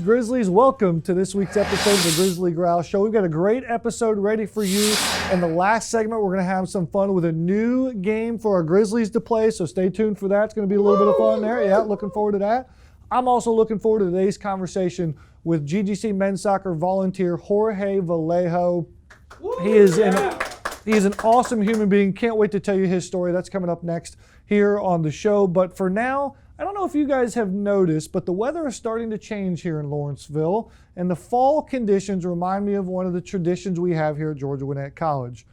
Grizzlies, welcome to this week's episode of the Grizzly Growl Show. We've got a great episode ready for you. In the last segment, we're going to have some fun with a new game for our Grizzlies to play, so stay tuned for that. It's going to be a little bit of fun there. Yeah, looking forward to that. I'm also looking forward to today's conversation with GGC men's soccer volunteer Jorge Vallejo. He is an awesome human being. Can't wait to tell you his story. That's coming up next here on the show. But for now, I don't know if you guys have noticed, but the weather is starting to change here in Lawrenceville, and the fall conditions remind me of one of the traditions we have here at Georgia Gwinnett College.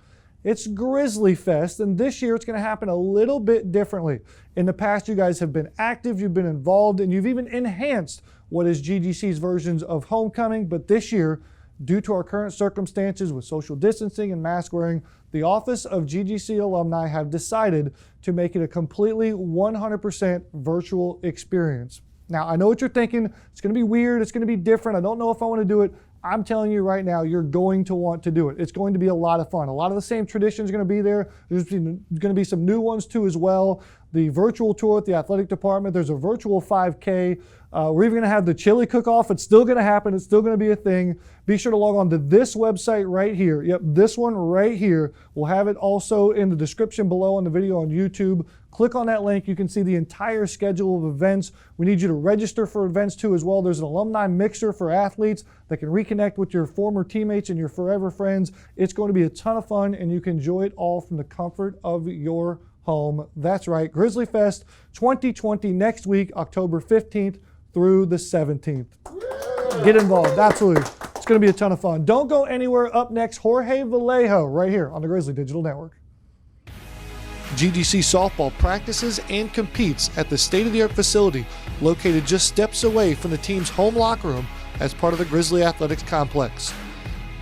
It's Grizzly Fest, and this year it's going to happen a little bit differently. In the past, you guys have been active, you've been involved, and you've even enhanced what is GGC's versions of homecoming, but this year, due to our current circumstances with social distancing and mask wearing, the Office of GGC Alumni have decided to make it a completely 100% virtual experience. Now, I know what you're thinking. It's going to be weird. It's going to be different. I don't know if I want to do it. I'm telling you right now, you're going to want to do it. It's going to be a lot of fun. A lot of the same traditions are going to be there. There's going to be some new ones too as well. The virtual tour with the athletic department. There's a virtual 5K. We're even going to have the chili cook-off. It's still going to happen. It's still going to be a thing. Be sure to log on to this website right here. Yep, this one right here. We'll have it also in the description below on the video on YouTube. Click on that link. You can see the entire schedule of events. We need you to register for events too as well. There's an alumni mixer for athletes that can reconnect with your former teammates and your forever friends. It's going to be a ton of fun, and you can enjoy it all from the comfort of your home. That's right, Grizzly Fest 2020 next week, October 15th through the 17th. Get involved, absolutely. It's going to be a ton of fun. Don't go anywhere. Up next, Jorge Vallejo right here on the Grizzly Digital Network. GGC softball practices and competes at the state-of-the-art facility located just steps away from the team's home locker room as part of the Grizzly Athletics complex.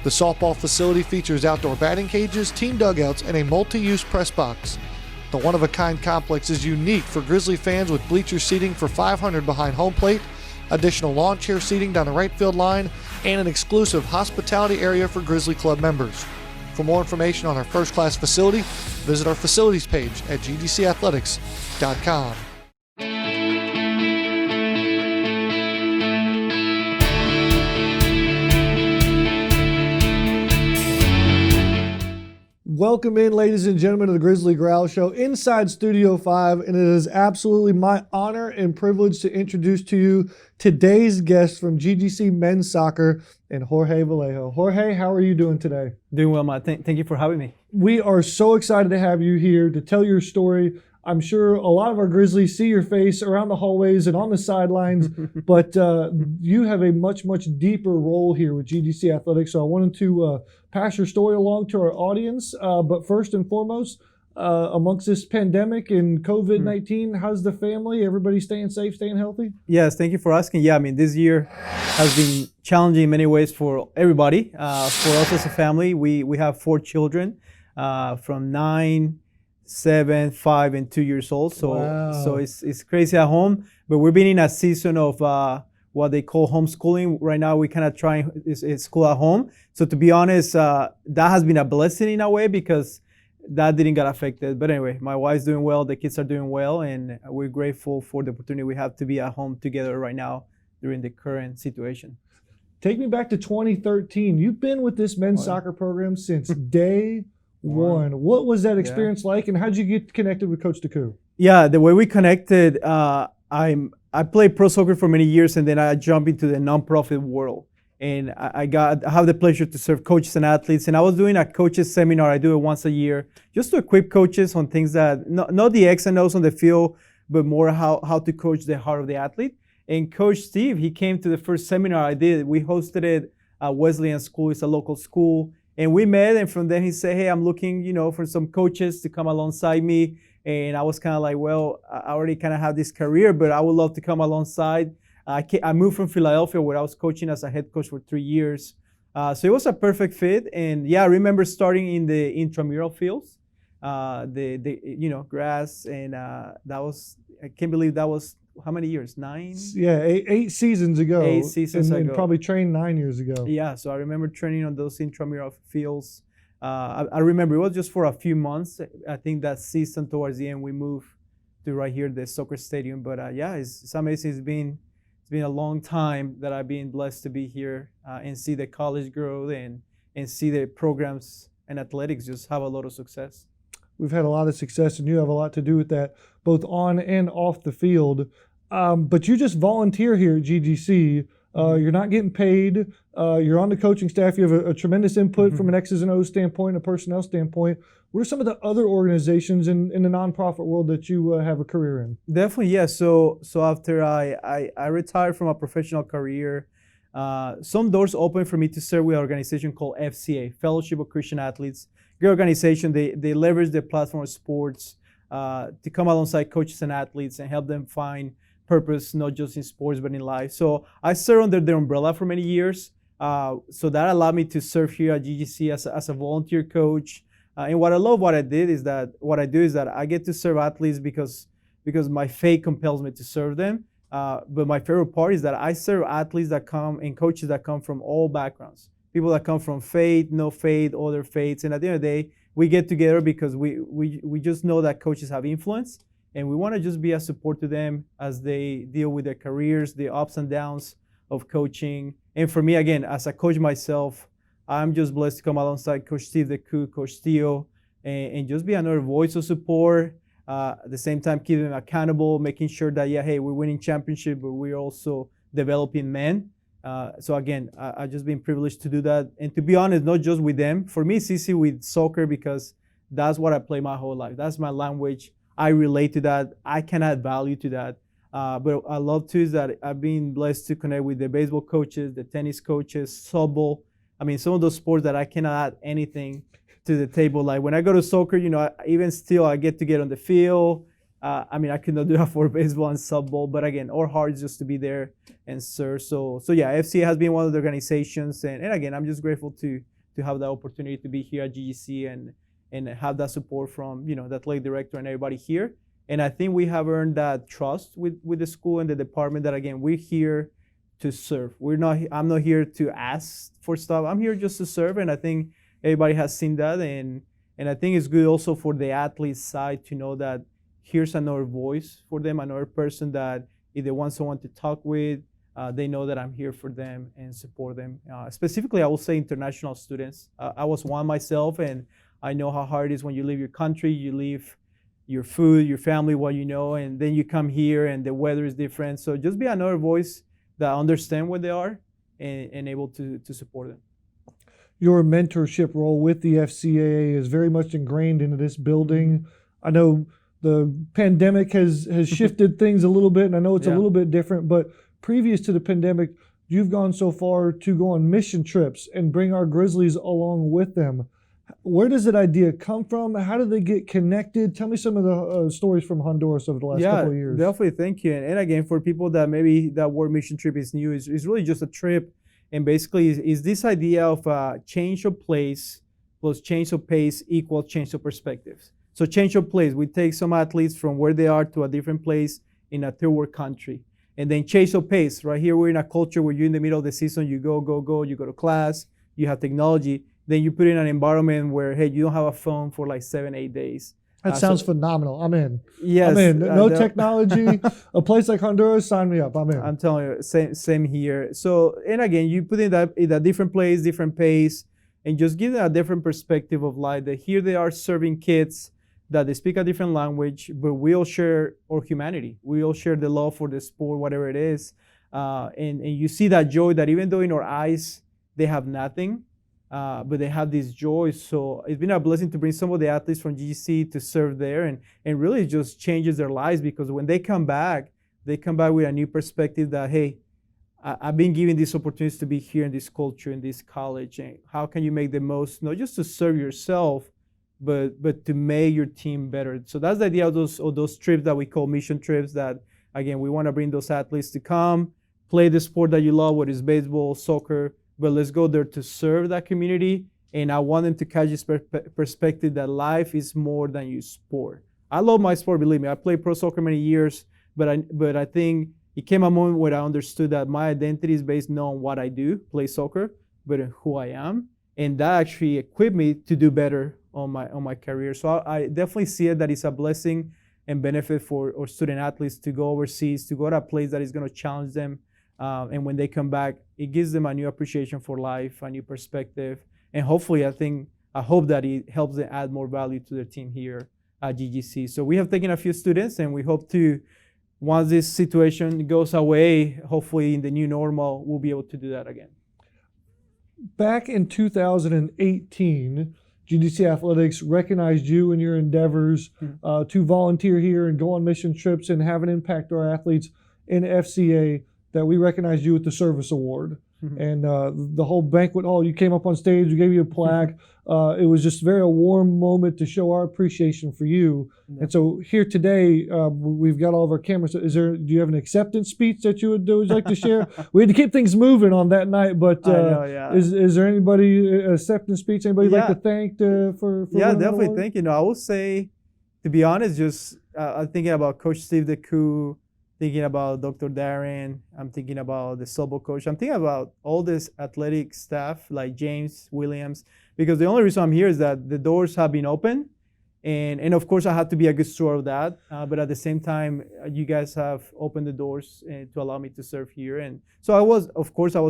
The softball facility features outdoor batting cages, team dugouts, and a multi-use press box. The one-of-a-kind complex is unique for Grizzly fans with bleacher seating for 500 behind home plate, additional lawn chair seating down the right field line, and an exclusive hospitality area for Grizzly Club members. For more information on our first-class facility, visit our facilities page at ggcathletics.com. Welcome in, ladies and gentlemen, to the Grizzly Growl Show inside Studio 5, and it is absolutely my honor and privilege to introduce to you today's guest from GGC Men's Soccer and Jorge Vallejo. Jorge, how are you doing today? Doing well, Matt. Thank you for having me. We are so excited to have you here to tell your story. I'm sure a lot of our Grizzlies see your face around the hallways and on the sidelines, but you have a much, much deeper role here with GGC Athletics. So I wanted to pass your story along to our audience. But first and foremost, amongst this pandemic and COVID-19, how's the family? Everybody staying safe, staying healthy? Yes, thank you for asking. Yeah, I mean, this year has been challenging in many ways for everybody. For us as a family, we have 4 children from 9, 7, 5, and 2 years old. So wow. So it's crazy at home. But we've been in a season of what they call homeschooling. Right now, we kind of trying is school at home. So to be honest, that has been a blessing in a way because that didn't get affected. But anyway, my wife's doing well, the kids are doing well, and we're grateful for the opportunity we have to be at home together right now during the current situation. Take me back to 2013. You've been with this men's soccer program since day one. What was that experience like, and how did you get connected with Coach DeCou? Yeah, the way we connected, I played pro soccer for many years, and then I jumped into the nonprofit world. And I have the pleasure to serve coaches and athletes. And I was doing a coaches seminar. I do it once a year, just to equip coaches on things that, not the X and O's on the field, but more how to coach the heart of the athlete. And Coach Steve, he came to the first seminar I did. We hosted it at Wesleyan School. It's a local school. And we met, and from then he said, hey, I'm looking, for some coaches to come alongside me. And I was kind of like, well, I already kind of have this career, but I would love to come alongside. I moved from Philadelphia, where I was coaching as a head coach for 3 years. So it was a perfect fit. And yeah, I remember starting in the intramural fields, the grass, and that was, I can't believe that was how many years? 9? Yeah, eight seasons ago. 8 seasons ago. And probably trained 9 years ago. Yeah, so I remember training on those intramural fields. I remember it was just for a few months. I think that season towards the end we moved to right here, the soccer stadium. But yeah, it's amazing. it's been a long time that I've been blessed to be here and see the college growth and see the programs and athletics just have a lot of success. We've had a lot of success, and you have a lot to do with that, both on and off the field. But you just volunteer here at GGC. You're not getting paid. You're on the coaching staff. You have a tremendous input from an X's and O's standpoint, a personnel standpoint. What are some of the other organizations in the nonprofit world that you have a career in? Definitely, yeah. So after I retired from a professional career, some doors opened for me to serve with an organization called FCA, Fellowship of Christian Athletes. Great organization. They leverage the platform of sports to come alongside coaches and athletes and help them find purpose, not just in sports, but in life. So I served under their umbrella for many years. So that allowed me to serve here at GGC as a volunteer coach. And what I love what I do is that I get to serve athletes because my faith compels me to serve them. But my favorite part is that I serve athletes that come and coaches that come from all backgrounds. People that come from faith, no faith, other faiths. And at the end of the day, we get together because we just know that coaches have influence. And we want to just be a support to them as they deal with their careers, the ups and downs of coaching. And for me, again, as a coach myself, I'm just blessed to come alongside Coach Steve the Cook, Coach Theo, and just be another voice of support. At the same time, keep them accountable, making sure that, hey, we're winning championship, but we're also developing men. So again, I've just been privileged to do that. And to be honest, not just with them. For me, it's easy with soccer because that's what I play my whole life. That's my language. I relate to that. I can add value to that. But I love too is that I've been blessed to connect with the baseball coaches, the tennis coaches, softball. I mean, some of those sports that I cannot add anything to the table. Like when I go to soccer, even still I get to get on the field. I mean, I cannot do that for baseball and softball. But again, our heart is just to be there and serve. So yeah, FCA has been one of the organizations. And again, I'm just grateful to have the opportunity to be here at GGC and have that support from, the athletic director and everybody here. And I think we have earned that trust with the school and the department that, again, we're here to serve. I'm not here to ask for stuff. I'm here just to serve. And I think everybody has seen that. And I think it's good also for the athlete side to know that here's another voice for them, another person that if they want someone to talk with, they know that I'm here for them and support them. Specifically, I will say international students. I was one myself, and I know how hard it is when you leave your country, you leave your food, your family, what you know, and then you come here and the weather is different. So just be another voice that understand where they are and able to support them. Your mentorship role with the FCAA is very much ingrained into this building. I know the pandemic has shifted things a little bit, and I know it's a little bit different, but previous to the pandemic, you've gone so far to go on mission trips and bring our Grizzlies along with them. Where does that idea come from? How did they get connected? Tell me some of the stories from Honduras over the last couple of years. Definitely. Thank you. And again, for people that maybe that word mission trip is new, it's really just a trip. And basically is this idea of change of place plus change of pace equal change of perspectives. So change of place, we take some athletes from where they are to a different place in a third world country. And then change of pace. Right here, we're in a culture where you're in the middle of the season, you go, you go to class, you have technology. Then you put in an environment where, hey, you don't have a phone for like 7-8 days. That sounds phenomenal. I'm in. Yes. I'm in. No technology. A place like Honduras, sign me up. I'm in. I'm telling you, same here. So, and again, you put in a different place, different pace, and just give them a different perspective of life. That here they are serving kids that they speak a different language, but we all share our humanity. We all share the love for the sport, whatever it is. And you see that joy that even though in our eyes they have nothing, but they have this joy. So it's been a blessing to bring some of the athletes from GGC to serve there, and really it just changes their lives because when they come back with a new perspective that, hey, I've been given these opportunities to be here in this culture, in this college, and how can you make the most, not just to serve yourself, but to make your team better. So that's the idea of those trips that we call mission trips that, again, we want to bring those athletes to come, play the sport that you love, whether it's baseball, soccer, but let's go there to serve that community. And I want them to catch this perspective that life is more than your sport. I love my sport, believe me. I played pro soccer many years, but I think it came a moment where I understood that my identity is based not on what I do, play soccer, but on who I am. And that actually equipped me to do better on my career. So I definitely see it that it's a blessing and benefit for our student athletes to go overseas, to go to a place that is going to challenge them And when they come back, it gives them a new appreciation for life, a new perspective, and hopefully, I hope that it helps them add more value to their team here at GGC. So we have taken a few students, and we hope to, once this situation goes away, hopefully in the new normal, we'll be able to do that again. Back in 2018, GGC Athletics recognized you and your endeavors to volunteer here and go on mission trips and have an impact on our athletes in FCA, that we recognized you with the Service Award. And the whole banquet hall, you came up on stage, we gave you a plaque. It was just a warm moment to show our appreciation for you. And so here today, we've got all of our cameras. Do you have an acceptance speech that you would like to share? We had to keep things moving on that night, but is there anybody, acceptance speech, anybody you'd like to thank for definitely award? thank you. I would say, to be honest, just I'm thinking about Coach Steve DeCou, thinking about Dr. Darren, I'm thinking about the softball coach, I'm thinking about all this athletic staff like James Williams, because the only reason I'm here is that the doors have been open, and of course I have to be a good steward of that, but at the same time, you guys have opened the doors to allow me to serve here. And so I was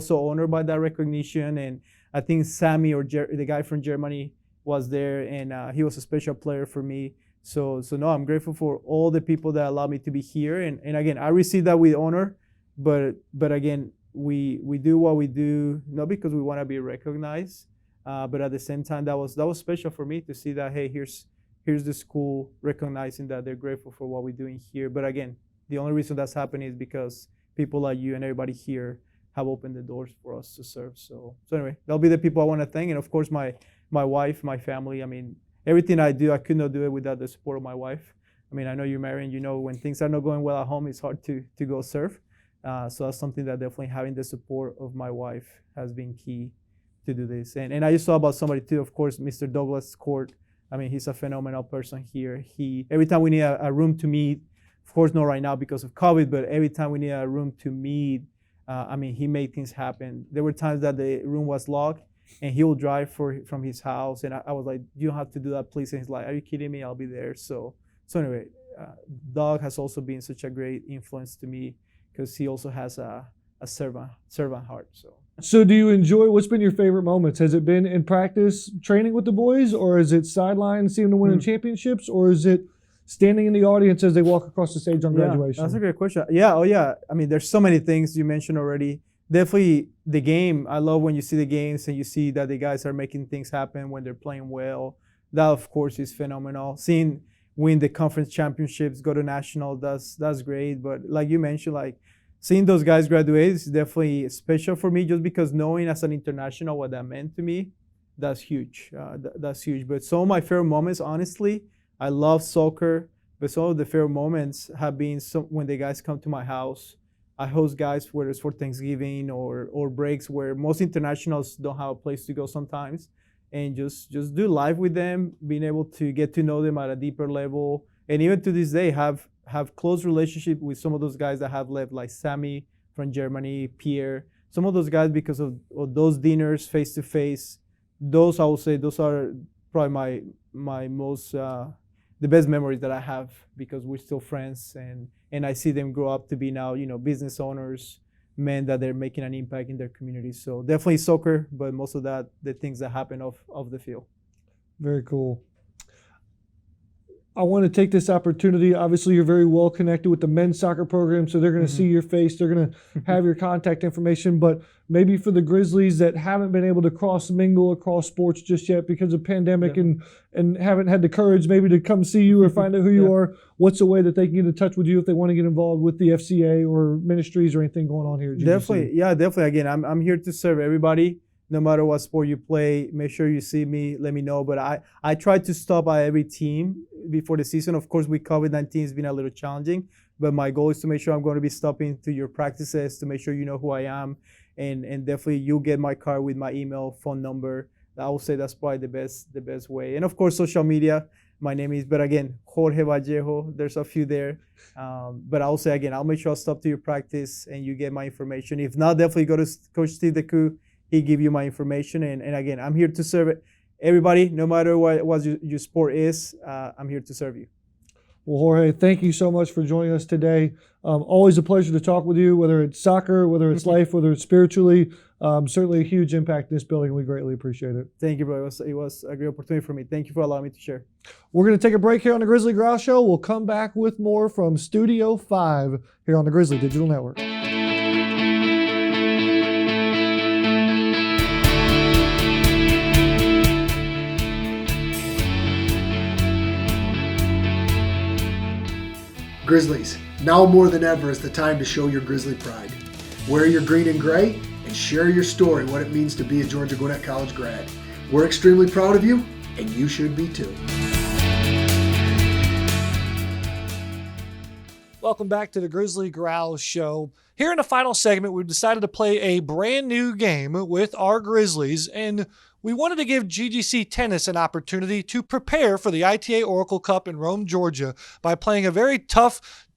so honored by that recognition, and I think Sammy, or the guy from Germany, was there, and he was a special player for me. So no, I'm grateful for all the people that allow me to be here. And again, I receive that with honor, but again, we do what we do, not because we want to be recognized, but at the same time, that was special for me to see that, hey, here's the school recognizing that they're grateful for what we're doing here. But again, the only reason that's happening is because people like you and everybody here have opened the doors for us to serve. So anyway, that'll be the people I want to thank. And of course, my wife, my family. I mean, everything I do, I could not do it without the support of my wife. I mean, I know you're married, and when things are not going well at home, it's hard to go serve. So that's something that definitely having the support of my wife has been key to do this. And I just saw about somebody too, of course, Mr. Douglas Court. I mean, he's a phenomenal person here. Every time we need a room to meet, of course not right now because of COVID, but every time we need a room to meet, I mean, he made things happen. There were times that the room was locked, and he will drive from his house, and I was like, you don't have to do that, please. And he's like, are you kidding me? I'll be there. So anyway, Doug has also been such a great influence to me because he also has a servant heart. So do you enjoy, what's been your favorite moments? Has it been in practice training with the boys, or is it sideline seeing them winning championships, or is it standing in the audience as they walk across the stage on graduation? That's a great question. I mean, there's so many things you mentioned already. Definitely the game. I love when you see the games and you see that the guys are making things happen when they're playing well. That, of course, is phenomenal. Seeing win the conference championships, go to national, that's great. But like you mentioned, like seeing those guys graduate is definitely special for me, just because knowing as an international what that meant to me, that's huge. That's huge. But some of my favorite moments, honestly, I love soccer, but some of the favorite moments have been when the guys come to my house. I host guys, whether it's for Thanksgiving or breaks, where most internationals don't have a place to go sometimes, and just do live with them, being able to get to know them at a deeper level, and even to this day have close relationship with some of those guys that have left, like Sammy from Germany, Pierre, some of those guys, because of those dinners face to face. Those, I would say, those are probably my most the best memories that I have, because we're still friends, and I see them grow up to be now, business owners, men that they're making an impact in their community. So definitely soccer, but most of that, the things that happen off the field. Very cool. I want to take this opportunity. Obviously, you're very well connected with the men's soccer program, so they're going to see your face. They're going to have your contact information. But maybe for the Grizzlies that haven't been able to cross-mingle across sports just yet because of pandemic and haven't had the courage maybe to come see you or find out who you are, what's a way that they can get in touch with you if they want to get involved with the FCA or ministries or anything going on here at GGC? Definitely. Again, I'm here to serve everybody. No matter what sport you play, make sure you see me, let me know. But I try to stop by every team before the season. Of course, with COVID-19, it's been a little challenging, but my goal is to make sure I'm going to be stopping to your practices to make sure you know who I am. And definitely you'll get my card with my email, phone number. I will say that's probably the best way. And of course, social media. My name is, but again, Jorge Vallejo. There's a few there. But I'll say again, I'll make sure I'll stop to your practice and you get my information. If not, definitely go to Coach Steve DeCou. He give you my information, and again, I'm here to serve everybody, no matter what your sport is. I'm here to serve you. Well, Jorge, thank you so much for joining us today. Always a pleasure to talk with you, whether it's soccer, whether it's life, whether it's spiritually. Certainly a huge impact in this building. We greatly appreciate it. Thank you, bro. It was a great opportunity for me. Thank you for allowing me to share. We're going to take a break here on the Grizzly Growl Show. We'll come back with more from Studio 5 here on the Grizzly Digital Network. Grizzlies, now more than ever is the time to show your Grizzly pride. Wear your green and gray and share your story, what it means to be a Georgia Gwinnett College grad. We're extremely proud of you, and you should be too. Welcome back to the Grizzly Growl Show. Here in the final segment, we've decided to play a brand new game with our Grizzlies, and we wanted to give GGC Tennis an opportunity to prepare for the ITA Oracle Cup in Rome, Georgia, by playing a very tough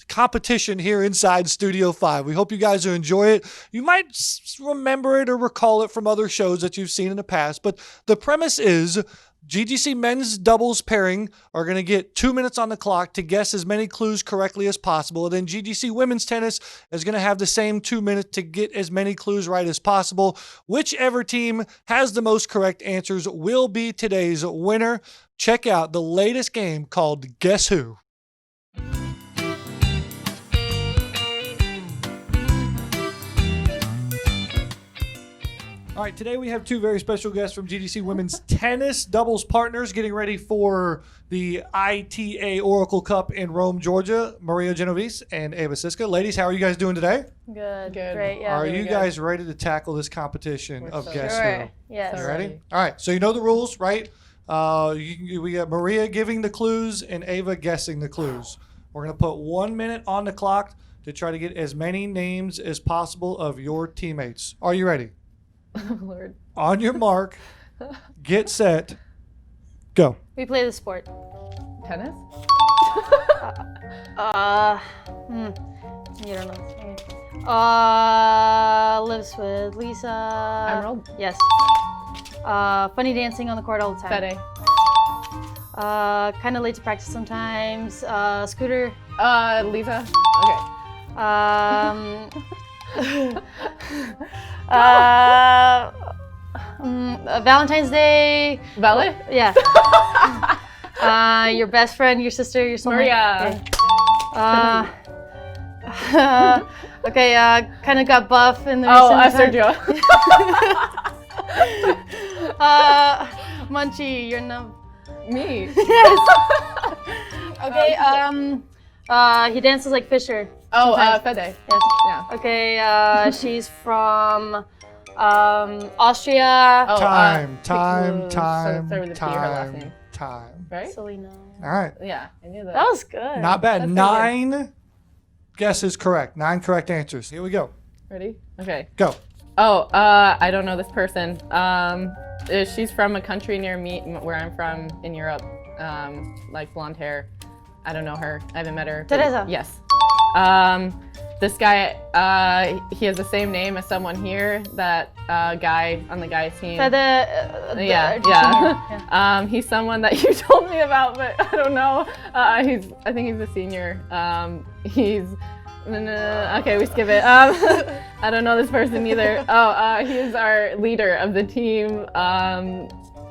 competition here inside Studio 5. We hope you guys will enjoy it. You might remember it or recall it from other shows that you've seen in the past, but the premise is GGC men's doubles pairing are going to get 2 minutes on the clock to guess as many clues correctly as possible. And then GGC women's tennis is going to have the same 2 minutes to get as many clues right as possible. Whichever team has the most correct answers will be today's winner. Check out the latest game called Guess Who? All right, today we have two very special guests from GGC Women's Tennis doubles partners getting ready for the ITA Oracle Cup in Rome, Georgia, Maria Genovese and Ava Siska. Ladies, how are you guys doing today? Good. Great, yeah. Are you guys ready to tackle this competition of Guess Sure. Who? Yes. You ready? All right, so you know the rules, right? We got Maria giving the clues and Ava guessing the clues. We're going to put 1 minute on the clock to try to get as many names as possible of your teammates. Are you ready? Lord. On your mark, get set, go. We play the sport. Tennis? You don't know. Lives with Lisa. Emerald? Yes. Funny dancing on the court all the time. Fede. Kind of late to practice sometimes. Scooter. Lisa? Okay. Valentine's Day. Valet? Yeah. Your best friend, your sister, your soulmate. Maria. Okay. Kind of got buff in the Sergio. Munchie, your Me. Yes. Okay. He dances like Fisher. Oh, Fede. Yes. Yeah. Okay. She's from Austria. Oh, Time. Start with a P, her last name. Time. Right? Selena. All right. Yeah, I knew that. That was good. Not bad. That's pretty 9 guesses correct. 9 correct answers. Here we go. Ready? Okay. Go. Oh, I don't know this person. She's from a country near me, where I'm from in Europe. Like blonde hair. I don't know her. I haven't met her. Teresa. Yes. This guy, he has the same name as someone here. That guy on the guys team. Yeah. He's someone that you told me about, but I don't know. I think he's a senior. Okay, we skip it. I don't know this person either. He's our leader of the team.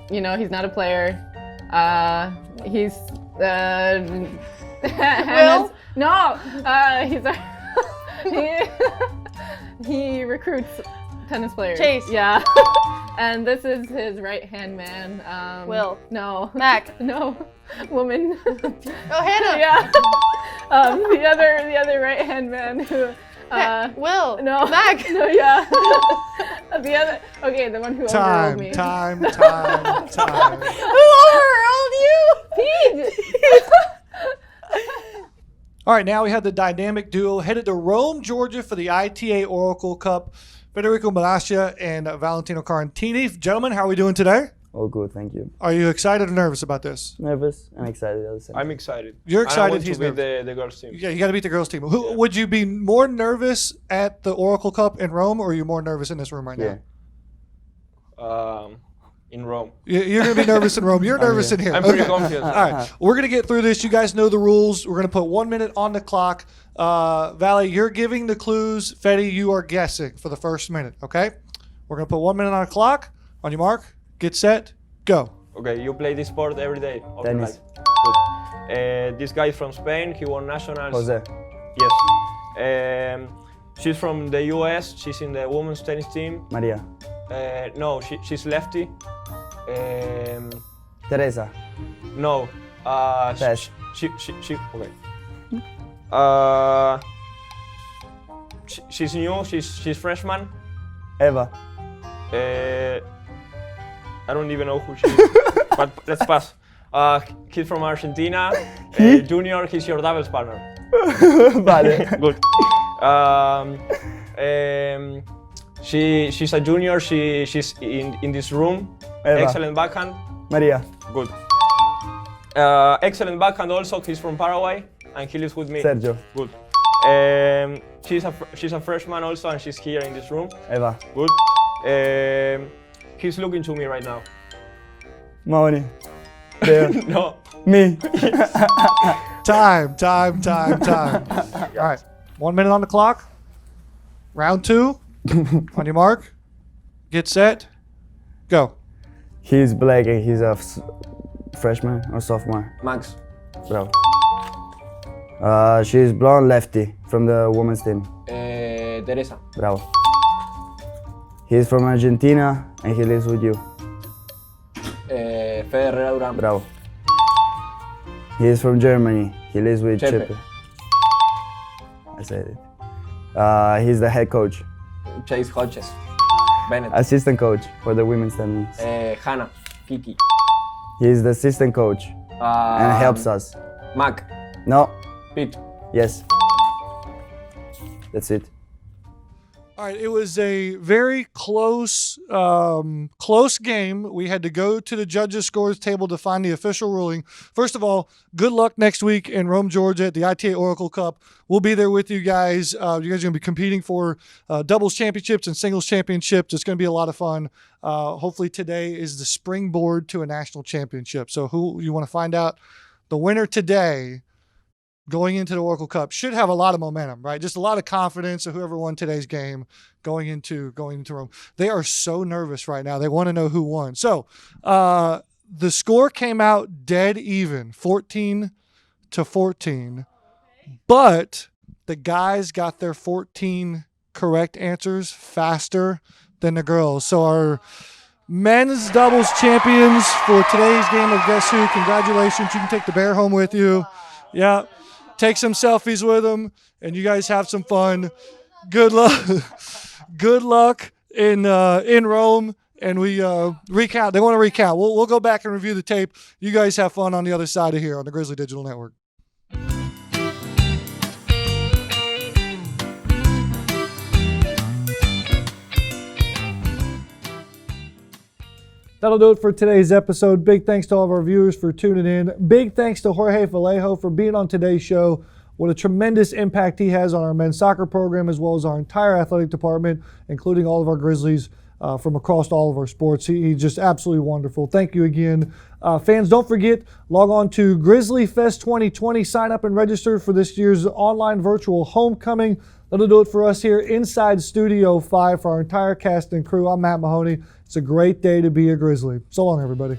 He's not a player. He's Will? No. He's our he recruits tennis players. Chase. Yeah. And this is his right-hand man. Will. No. Mac. No. Woman. Oh, Hannah. Yeah. The other right-hand man who. Will. No. Mac. No. Yeah. The one who overruled me. Time. Who overruled you? Pete. All right, now we have the dynamic duo headed to Rome, Georgia for the ITA Oracle Cup. Federico Malascia and Valentino Carantini. Gentlemen, how are we doing today? All good, thank you. Are you excited or nervous about this? Nervous and excited at the same time. I'm excited. You're excited. I want He's to beat nervous. the girls team. Yeah, you got to beat the girls team. Would you be more nervous at the Oracle Cup in Rome, or are you more nervous in this room right Yeah. now? in Rome. You're going to be nervous in Rome. You're nervous in here. I'm pretty Okay. confident. All right, we're going to get through this. You guys know the rules. We're going to put 1 minute on the clock. Valle, you're giving the clues. Fetty, you are guessing for the first minute, okay? We're going to put 1 minute on the clock. On your mark, get set, go. Okay, you play this sport every day of your Tennis. life. Good. This guy is from Spain. He won nationals. Jose. Yes. She's from the US. She's in the women's tennis team. Maria. No, she's lefty. Teresa. No. Pass. She okay. She's new. She's freshman. Eva. I don't even know who she is. But let's pass. Kid from Argentina. Junior. He's your doubles partner. Vale. Good. She's a junior. She's in this room. Eva. Excellent backhand. Maria. Good. Excellent backhand also. He's from Paraguay and he lives with me. Sergio. Good. She's a freshman also and she's here in this room. Eva. Good. He's looking to me right now. Mahony. There. No. Me. Time. All right, 1 minute on the clock. Round 2. On your mark, get set, go. He's black and he's a freshman or sophomore. Max. Bravo. She's blonde lefty from the women's team. Teresa. Bravo. He's from Argentina and he lives with you. Fede Herrera Durán. Bravo. He's from Germany. He lives with Chepe. Chepe. I said it. He's the head coach. Chase Hodges. Bennett. Assistant coach for the women's tennis. Hannah. Kiki. He's the assistant coach and helps us. Mac. No. Pete. Yes. That's it. All right, it was a very close game. We had to go to the judges' scores table to find the official ruling. First of all, good luck next week in Rome, Georgia at the ITA Oracle Cup. We'll be there with you guys. You guys are going to be competing for doubles championships and singles championships. It's going to be a lot of fun. Hopefully today is the springboard to a national championship. So who you want to find out? The winner today going into the Oracle Cup should have a lot of momentum, right? Just a lot of confidence of whoever won today's game going into Rome. They are so nervous right now. They want to know who won. So the score came out dead even, 14-14. But the guys got their 14 correct answers faster than the girls. So our men's doubles champions for today's game of Guess Who, congratulations. You can take the bear home with you. Yeah. Take some selfies with them, and you guys have some fun. Good luck. Good luck in Rome. And we recount. They want to recount. We'll go back and review the tape. You guys have fun on the other side of here on the Grizzly Digital Network. That'll do it for today's episode. Big thanks to all of our viewers for tuning in. Big thanks to Jorge Vallejo for being on today's show. What a tremendous impact he has on our men's soccer program as well as our entire athletic department, including all of our Grizzlies from across all of our sports. He's just absolutely wonderful. Thank you again. Fans, don't forget, log on to Grizzly Fest 2020. Sign up and register for this year's online virtual homecoming. That'll do it for us here inside Studio 5 for our entire cast and crew. I'm Matt Mahoney. It's a great day to be a Grizzly. So long, everybody.